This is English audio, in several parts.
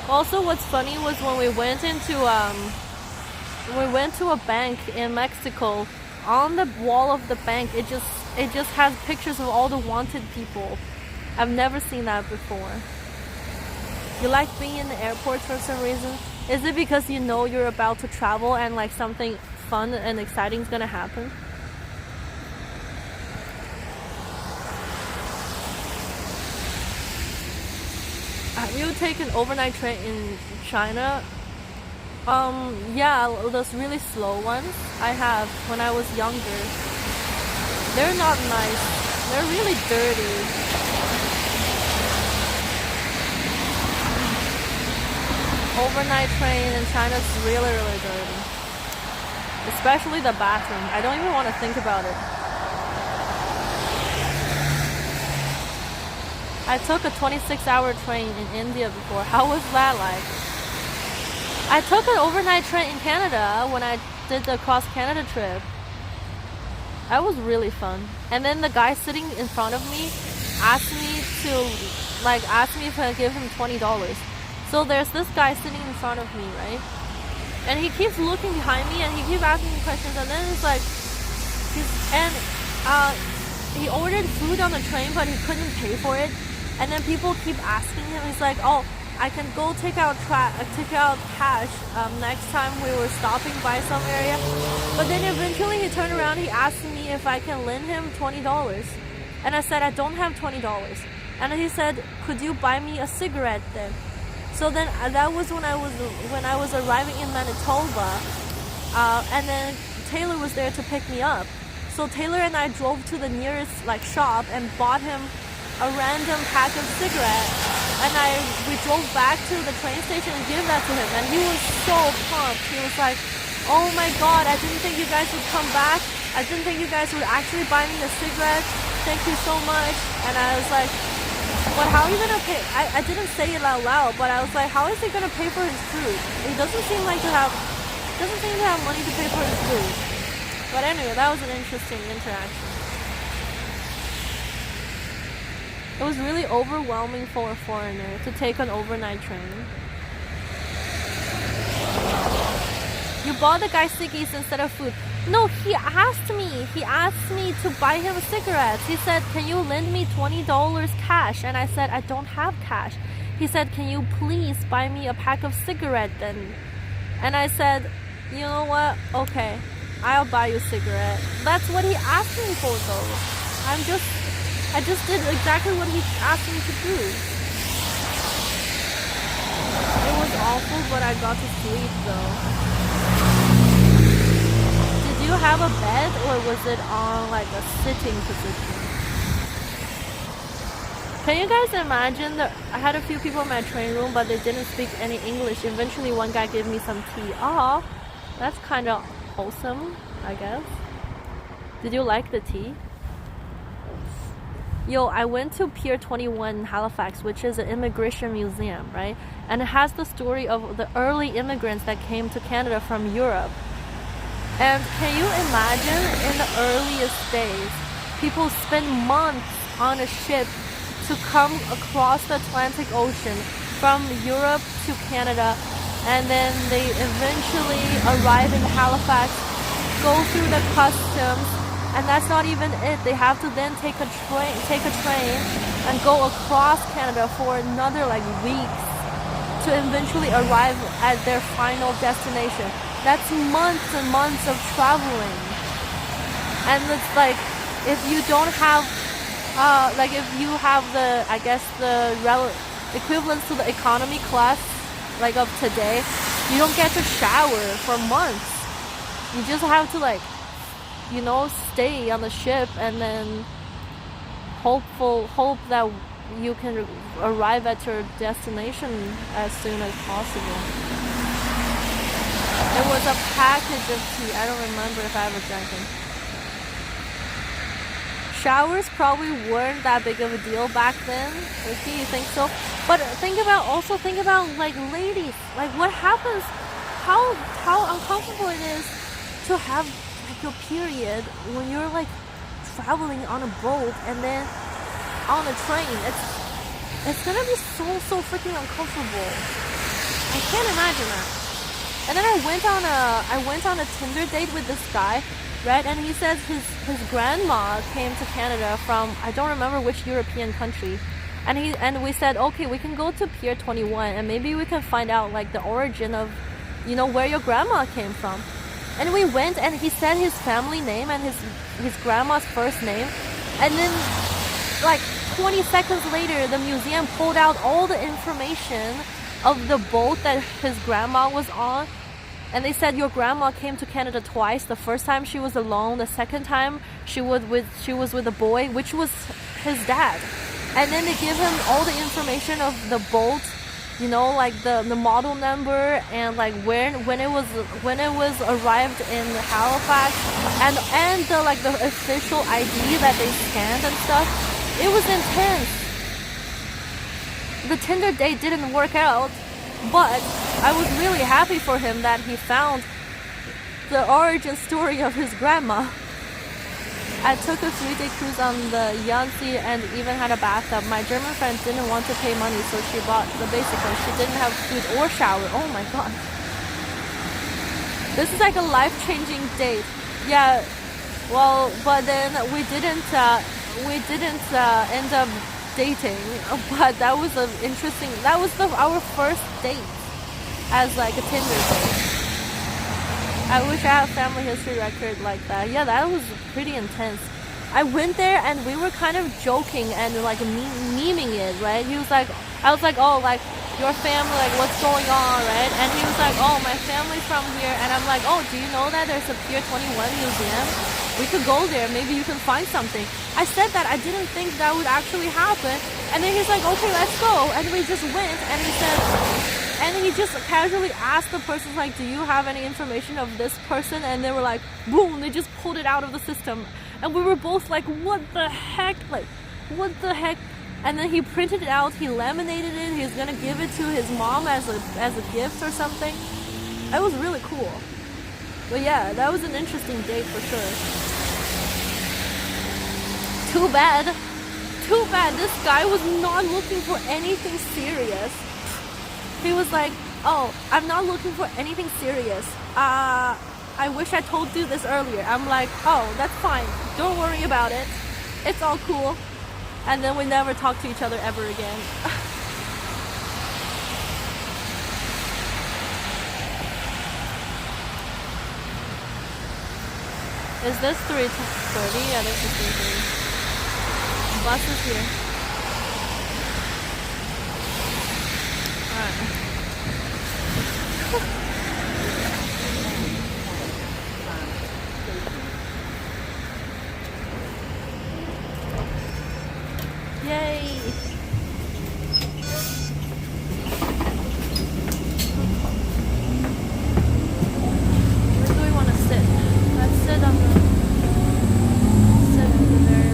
Also, what's funny was when we went to a bank in Mexico. On the wall of the bank, it just has pictures of all the wanted people. I've never seen that before. You like being in the airport for some reason? Is it because you know you're about to travel and like something fun and exciting is gonna happen? Have you taken overnight train in China? Yeah, those really slow ones I have when I was younger. They're not nice. They're really dirty. Overnight train in China is really, really dirty. Especially the bathroom. I don't even want to think about it. I took a 26-hour train in India before. How was that like? I took an overnight train in Canada when I did the cross Canada trip. That was really fun. And then the guy sitting in front of me asked me asked me if I give him $20. So there's this guy sitting in front of me, right? And he keeps looking behind me and he keeps asking me questions, and then it's like he ordered food on the train but he couldn't pay for it. And then people keep asking him, he's like, oh, I can go take out cash next time we were stopping by some area. But then eventually he turned around, he asked me if I can lend him $20. And I said, I don't have $20. And he said, could you buy me a cigarette then? So then that was when I was arriving in Manitoba, and then Taylor was there to pick me up. So Taylor and I drove to the nearest shop and bought him a random pack of cigarettes, and we drove back to the train station and gave that to him, and he was so pumped. He was like, oh my god, I didn't think you guys would come back. I didn't think you guys would actually buy me a cigarette. Thank you so much. And I was like, but how are you gonna pay? I didn't say it out loud, but I was like, how is he gonna pay for his food? He doesn't seem to have money to pay for his food. But anyway, that was an interesting interaction. It was really overwhelming for a foreigner to take an overnight train. You bought the guy ciggies instead of food. No, he asked me to buy him cigarettes. He said, can you lend me $20 cash? And I said, I don't have cash. He said, can you please buy me a pack of cigarettes then? And I said, you know what? Okay, I'll buy you a cigarette. That's what he asked me for though. I just did exactly what he asked me to do. It was awful, but I got to sleep though. Did you have a bed, or was it on a sitting position? Can you guys imagine that I had a few people in my train room, but they didn't speak any English. Eventually one guy gave me some tea. Oh, that's kind of wholesome, I guess. Did you like the tea? Yo, I went to Pier 21 in Halifax, which is an immigration museum, right? And it has the story of the early immigrants that came to Canada from Europe. And can you imagine, in the earliest days, people spent months on a ship to come across the Atlantic Ocean from Europe to Canada, and then they eventually arrive in Halifax, go through the customs, and that's not even it. They have to then take a train and go across Canada for another weeks to eventually arrive at their final destination. That's months and months of traveling. And it's if you don't have if you have the, I guess, the equivalent to the economy class of today, you don't get to shower for months. You just have to stay on the ship and then hope that you can arrive at your destination as soon as possible. It was a package of tea. I don't remember if I ever drank it. Showers probably weren't that big of a deal back then. Okay, you think so? But think about ladies. What happens? How uncomfortable it is to have your period when you're traveling on a boat and then on a train. It's gonna be so freaking uncomfortable. I can't imagine that. And then I went on a Tinder date with this guy, right? And he says his grandma came to Canada from, I don't remember which European country. And we said, okay, we can go to Pier 21 and maybe we can find out like the origin of, you know, where your grandma came from. And we went and he said his family name and his grandma's first name. And then like 20 seconds later, the museum pulled out all the information of the boat that his grandma was on. And they said your grandma came to Canada twice. The first time she was alone. The second time she was with a boy, which was his dad. And then they give him all the information of the boat, you know, like the model number and like when it was arrived in Halifax, and the like the official ID that they scanned and stuff. It was intense. The Tinder date didn't work out, but I was really happy for him that he found the origin story of his grandma. I took a 3-day cruise on the Yangtze and even had a bathtub. My German friend didn't want to pay money, so she bought the basic one. She didn't have food or shower. Oh my god. This is like a life-changing date. Yeah, well, but then we didn't end up dating. But that was our first date as like a Tinder date. I wish I had a family history record like that. Yeah, that was pretty intense. I went there and we were kind of joking and like memeing it, right? I was like, oh, like your family, like what's going on, right? And he was like, oh, my family's from here. And I'm like, oh, do you know that there's a Pier 21 museum? We could go there. Maybe you can find something. I said that I didn't think that would actually happen. And then he's like, okay, let's go. And we just went and he said, and he just casually asked the person, like, do you have any information of this person? And they were like, boom, they just pulled it out of the system. And we were both like, what the heck? Like, what the heck? And then he printed it out, he laminated it, he's gonna give it to his mom as a gift or something. That was really cool. But yeah, that was an interesting date for sure. Too bad, this guy was not looking for anything serious. He was like, oh, I'm not looking for anything serious. I wish I told you this earlier. I'm like, oh, that's fine. Don't worry about it. It's all cool. And then we never talked to each other ever again. Is this 3:30? Yeah, this is 3:30. Bus is here. Alright. Yay! Where do we want to sit? Let's sit on the very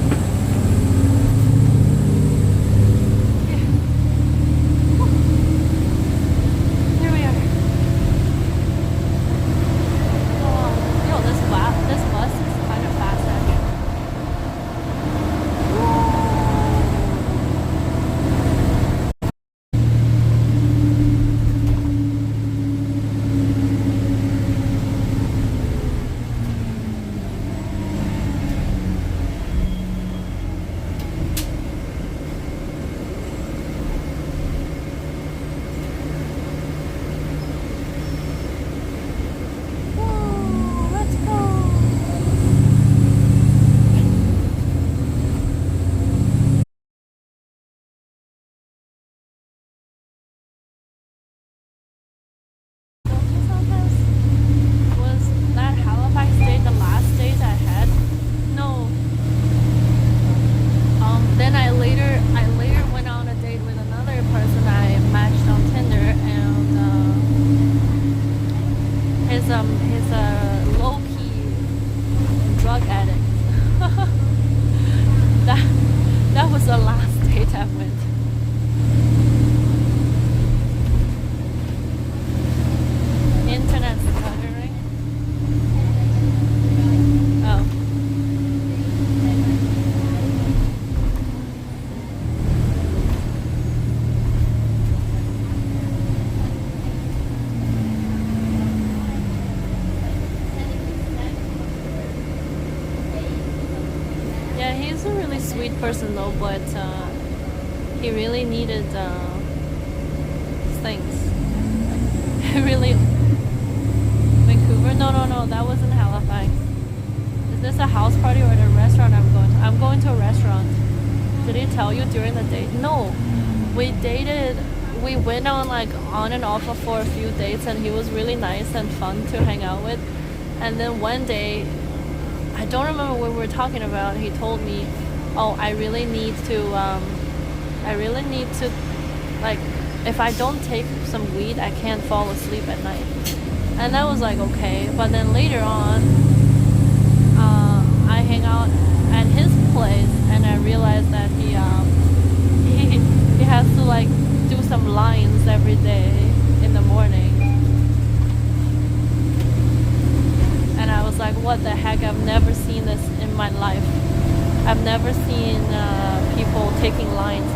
here we are. really sweet person though, but he really needed things. He really Vancouver? No, that was in Halifax. Is this a house party or a restaurant I'm going to? I'm going to a restaurant. Did he tell you during the date? No. We dated, we went on like on and off for a few dates, and he was really nice and fun to hang out with. And then one day, I don't remember what we were talking about, he told me, oh, I really need to, like, if I don't take some weed, I can't fall asleep at night. And I was like, okay. But then later on, I hang out at his place, and I realized that he has to like do some lines every day in the morning. And I was like, what the heck? I've never seen this in my life. I've never seen people taking lines